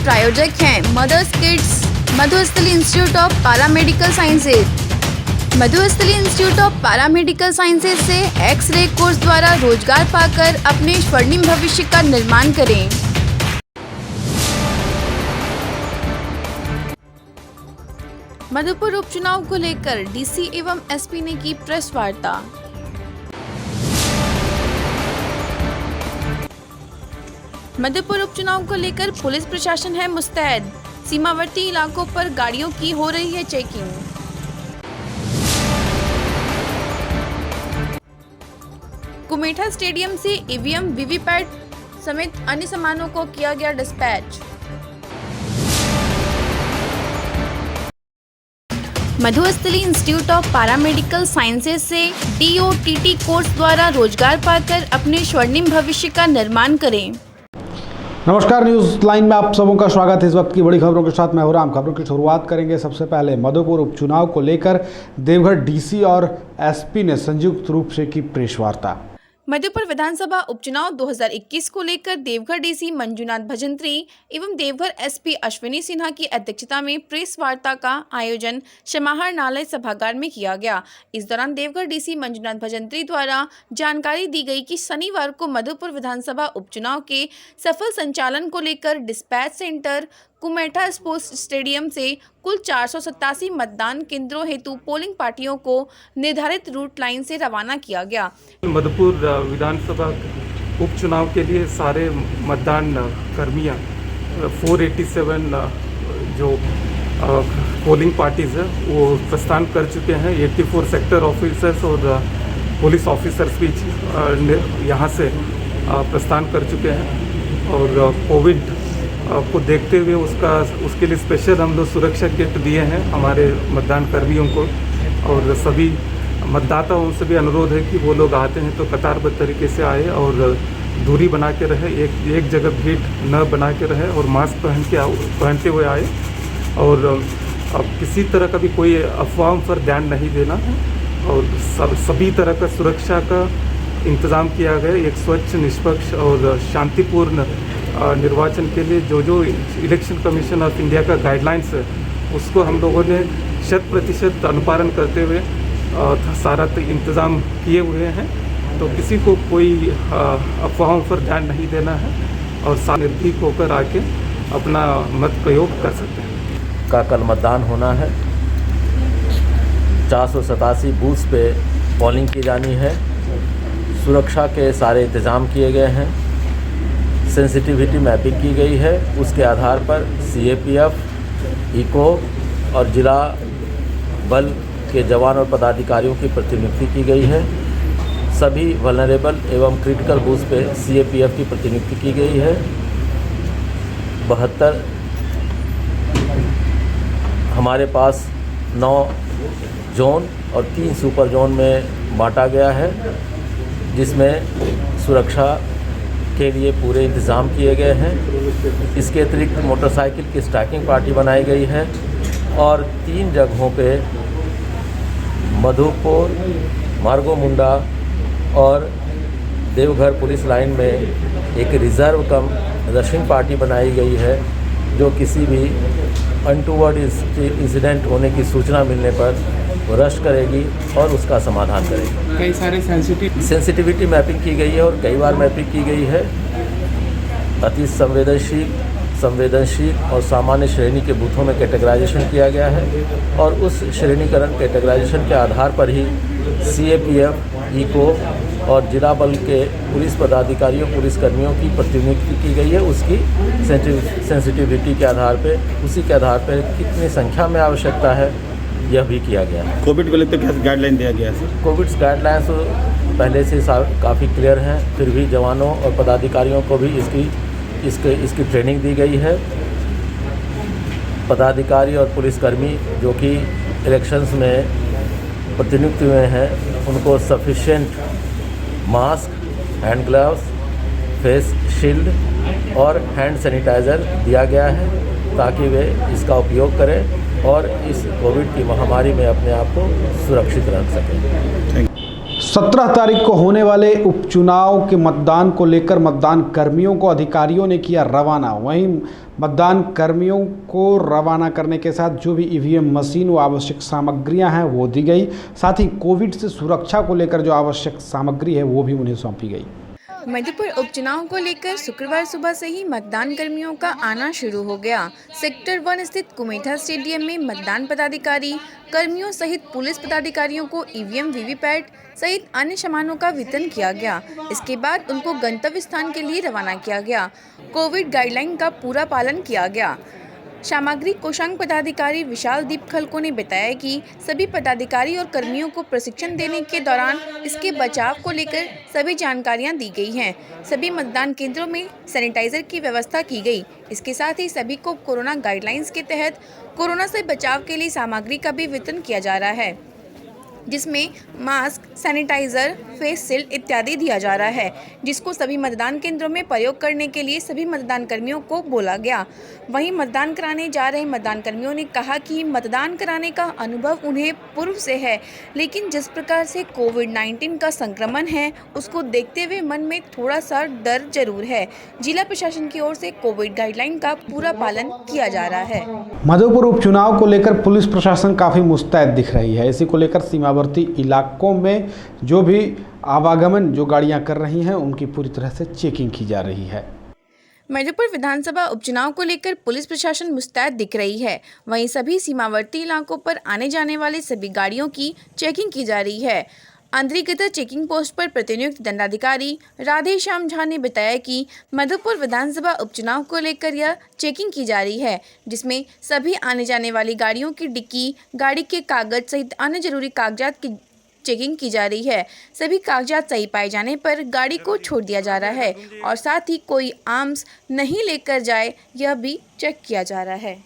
प्रायोजक हैं mothers kids, Madhusthali institute of paramedical sciences. Madhusthali institute of paramedical sciences से x ray course द्वारा रोजगार पाकर अपने स्वर्णिम भविष्य का निर्माण करें। मधुपुर उपचुनाव को लेकर डीसी एवं एसपी ने की प्रेस वार्ता। मधुपुर उपचुनाव को लेकर पुलिस प्रशासन है मुस्तैद। सीमावर्ती इलाकों पर गाड़ियों की हो रही है चेकिंग। कुमेठा स्टेडियम से ईवीएम, वीवीपैट समेत अन्य सामानों को किया गया dispatch. Madhusthali institute of paramedical sciences से DOTT कोर्स द्वारा रोजगार पाकर अपने स्वर्णिम भविष्य का निर्माण करें। नमस्कार, न्यूज़ लाइन में आप सबों का स्वागत है। इस वक्त की बड़ी खबरों के साथ मैं हो राम। खबरों की शुरुआत करेंगे। सबसे पहले मधुपुर उपचुनाव को लेकर देवघर डीसी और एसपी ने संयुक्त रूप से की प्रेस वार्ता। मधुपुर विधानसभा उपचुनाव 2021 को लेकर देवघर डीसी मंजुनाथ भजंत्री एवं देवघर एसपी अश्विनी सिन्हा की अध्यक्षता में प्रेस वार्ता का आयोजन समाहर नालय सभागार में किया गया। इस दौरान देवघर डीसी मंजुनाथ भजंत्री द्वारा जानकारी दी गई कि शनिवार को मधुपुर विधानसभा उपचुनाव के सफल संचालन को लेकर डिस्पैच सेंटर कुमेठा स्पोर्ट्स स्टेडियम से कुल 487 मतदान केंद्रों हेतु पोलिंग पार्टियों को निर्धारित रूट लाइन से रवाना किया गया। मधुपुर विधानसभा उपचुनाव के लिए सारे मतदान कर्मियां 487 जो पोलिंग पार्टीज है वो प्रस्थान कर चुके हैं। 84 सेक्टर ऑफिसर्स और पुलिस ऑफिसर्स भी यहाँ से प्रस्थान कर चुके हैं और कोविड को देखते हुए उसके लिए स्पेशल हम लोग सुरक्षा किट दिए हैं हमारे मतदान कर्मियों को। और सभी मतदाताओं से भी अनुरोध है कि वो लोग आते हैं तो कतारबद्ध तरीके से आए और दूरी बना के रहे, एक जगह भीड़ न बना के रहे और मास्क पहनते हुए आए। और अब किसी तरह का भी कोई अफवाहों पर ध्यान नहीं देना और सभी तरह का सुरक्षा का इंतज़ाम किया गया। एक स्वच्छ, निष्पक्ष और शांतिपूर्ण निर्वाचन के लिए जो इलेक्शन कमीशन ऑफ इंडिया का गाइडलाइंस है उसको हम लोगों ने 100% अनुपालन करते हुए सारा इंतज़ाम किए हुए हैं। तो किसी को कोई अफवाहों पर ध्यान नहीं देना है और निर्भीक होकर आके अपना मत प्रयोग कर सकते हैं। का कल मतदान होना है। 487 बूथ्स पे पोलिंग की जानी है। सुरक्षा के सारे इंतज़ाम किए गए हैं। सेंसिटिविटी मैपिंग की गई है। उसके आधार पर CAPF, इको और जिला बल के जवान और पदाधिकारियों की प्रतिनियुक्ति की गई है। सभी वल्नरेबल एवं क्रिटिकल बूथ पे CAPF की प्रतिनियुक्ति की गई है। 72 हमारे पास 9 जोन और 3 सुपर जोन में बांटा गया है, जिसमें सुरक्षा के लिए पूरे इंतज़ाम किए गए हैं। इसके अतिरिक्त मोटरसाइकिल की स्टैकिंग पार्टी बनाई गई है और 3 जगहों पे मधुपुर, मार्गोमुंडा और देवघर पुलिस लाइन में एक रिज़र्व कम रशिंग पार्टी बनाई गई है, जो किसी भी अनटूवर्ड इंसिडेंट होने की सूचना मिलने पर वो रश करेगी और उसका समाधान करेगी। कई सारे सेंसिटिविटी मैपिंग की गई है और कई बार मैपिंग की गई है। अति संवेदनशील और सामान्य श्रेणी के बूथों में कैटेगराइजेशन किया गया है और उस श्रेणीकरण कैटेगराइजेशन के आधार पर ही CAPF, इको और जिला बल के पुलिस पदाधिकारियों, पुलिसकर्मियों की प्रतिनियुक्ति की गई है। उसकी सेंसिटिविटी के आधार पे, उसी के आधार पर कितनी संख्या में आवश्यकता है यह भी किया गया है। कोविड को लेकर क्या गाइडलाइन दिया गया है सर? कोविड गाइडलाइंस पहले से काफ़ी क्लियर हैं, फिर भी जवानों और पदाधिकारियों को भी इसकी ट्रेनिंग दी गई है। पदाधिकारी और पुलिसकर्मी जो कि इलेक्शंस में प्रतिनियुक्त हुए हैं उनको sufficient mask, hand gloves, face shield और हैंड सैनिटाइज़र दिया गया है ताकि वे इसका उपयोग करें और इस कोविड की महामारी में अपने आप को सुरक्षित रख सकें। 17 तारीख को होने वाले उपचुनाव के मतदान को लेकर मतदान कर्मियों को अधिकारियों ने किया रवाना। वहीं मतदान कर्मियों को रवाना करने के साथ जो भी ईवीएम मशीन व आवश्यक सामग्रियां हैं वो दी गई। साथ ही कोविड से सुरक्षा को लेकर जो आवश्यक सामग्री है वो भी उन्हें सौंपी गई। मधुपुर उपचुनाव को लेकर शुक्रवार सुबह से ही मतदान कर्मियों का आना शुरू हो गया। सेक्टर 1 स्थित कुमेठा स्टेडियम में मतदान पदाधिकारी कर्मियों सहित पुलिस पदाधिकारियों को ईवीएम, वीवीपैट सहित अन्य सामानों का वितरण किया गया। इसके बाद उनको गंतव्य स्थान के लिए रवाना किया गया। कोविड गाइडलाइन का पूरा पालन किया गया। सामग्री कोषांग पदाधिकारी विशाल दीप खलको ने बताया कि सभी पदाधिकारी और कर्मियों को प्रशिक्षण देने के दौरान इसके बचाव को लेकर सभी जानकारियां दी गई हैं। सभी मतदान केंद्रों में सैनिटाइजर की व्यवस्था की गई। इसके साथ ही सभी को कोरोना गाइडलाइंस के तहत कोरोना से बचाव के लिए सामग्री का भी वितरण किया जा रहा है, जिसमें मास्क, सैनिटाइजर, फेस शील्ड इत्यादि दिया जा रहा है, जिसको सभी मतदान केंद्रों में प्रयोग करने के लिए सभी मतदान कर्मियों को बोला गया। वहीं मतदान कराने जा रहे मतदान कर्मियों ने कहा कि मतदान कराने का अनुभव उन्हें पूर्व से है, लेकिन जिस प्रकार से कोविड-19 का संक्रमण है उसको देखते हुए मन में थोड़ा सा डर जरूर है। जिला प्रशासन की ओर से कोविड गाइडलाइन का पूरा पालन किया जा रहा है। मधुपुर उपचुनाव को लेकर पुलिस प्रशासन काफ़ी मुस्तैद दिख रही है। इसी को लेकर सीमावर्ती इलाकों में जो भी आवागमन जो गाड़ियां कर रही हैं उनकी पूरी तरह से चेकिंग की जा रही है। मधुपुर विधानसभा उपचुनाव को लेकर पुलिस प्रशासन मुस्तैद दिख रही है। वहीं सभी सीमावर्ती इलाकों पर आने जाने वाली सभी गाड़ियों की चेकिंग की जा रही है। अंतर्गत चेकिंग पोस्ट पर प्रतिनियुक्त दंडाधिकारी राधेश्याम झा ने बताया कि मधुपुर विधानसभा उपचुनाव को लेकर यह चेकिंग की जा रही है, जिसमें सभी आने जाने वाली गाड़ियों की डिक्की, गाड़ी के कागज सहित अन्य जरूरी कागजात की चेकिंग की जा रही है। सभी कागजात सही पाए जाने पर गाड़ी को छोड़ दिया जा रहा है और साथ ही कोई आर्म्स नहीं लेकर जाए यह भी चेक किया जा रहा है।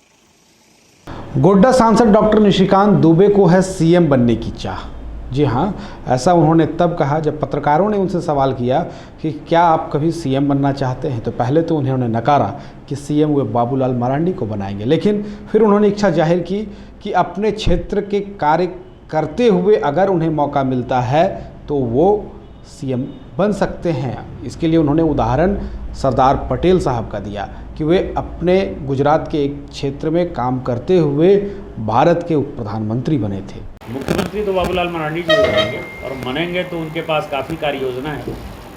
गोड्डा सांसद डॉक्टर निशिकांत दुबे को है सीएम बनने की चाह। जी हाँ, ऐसा उन्होंने तब कहा जब पत्रकारों ने उनसे सवाल किया कि क्या आप कभी सीएम बनना चाहते हैं, तो पहले तो उन्होंने नकारा कि सीएम वे बाबूलाल मरांडी को बनाएंगे, लेकिन फिर उन्होंने इच्छा जाहिर की कि अपने क्षेत्र के कार्य करते हुए अगर उन्हें मौका मिलता है तो वो सीएम बन सकते हैं। इसके लिए उन्होंने उदाहरण सरदार पटेल साहब का दिया कि वे अपने गुजरात के एक क्षेत्र में काम करते हुए भारत के उप प्रधानमंत्री बने थे। मुख्यमंत्री तो बाबूलाल मरांडी जी बनेंगे और बनेंगे तो उनके पास काफ़ी कार्य योजना है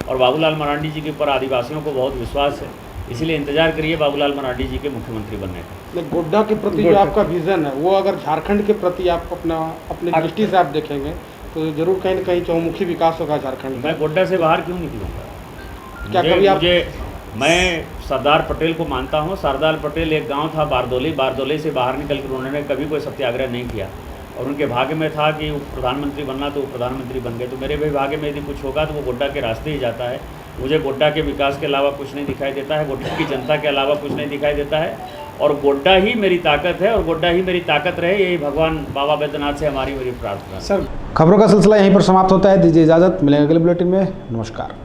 और बाबूलाल मरांडी जी के ऊपर आदिवासियों को बहुत विश्वास है, इसलिए इंतजार करिए बाबूलाल मरांडी जी के मुख्यमंत्री बनने का। गोड्डा के प्रति जो आपका विजन है वो अगर झारखंड के प्रति आप अपनी दृष्टि से आप देखेंगे तो जरूर कहीं ना कहीं चौमुखी विकास होगा झारखंड में। मैं गोड्डा से बाहर क्यों निकलूँगा? क्या कभी आप मैं सरदार पटेल को मानता हूँ। सरदार पटेल एक गांव था बारदोली से बाहर निकल कर उन्होंने कभी कोई सत्याग्रह नहीं किया और उनके भाग्य में था कि प्रधानमंत्री बनना, तो प्रधानमंत्री बन गए। तो मेरे भी भाग्य में यदि कुछ होगा तो वो गोड्डा के रास्ते ही जाता है। मुझे गोड्डा के विकास के अलावा कुछ नहीं दिखाई देता है, गोड्डा की जनता के अलावा कुछ नहीं दिखाई देता है और गोड्डा ही मेरी ताकत है और गोड्डा ही मेरी ताकत रहे, यही भगवान बाबा बैद्यनाथ से हमारी मेरी प्रार्थना है। सर, खबरों का सिलसिला यहीं पर समाप्त होता है। दीजिए इजाज़त, मिलेंगे अगले बुलेटिन में। नमस्कार।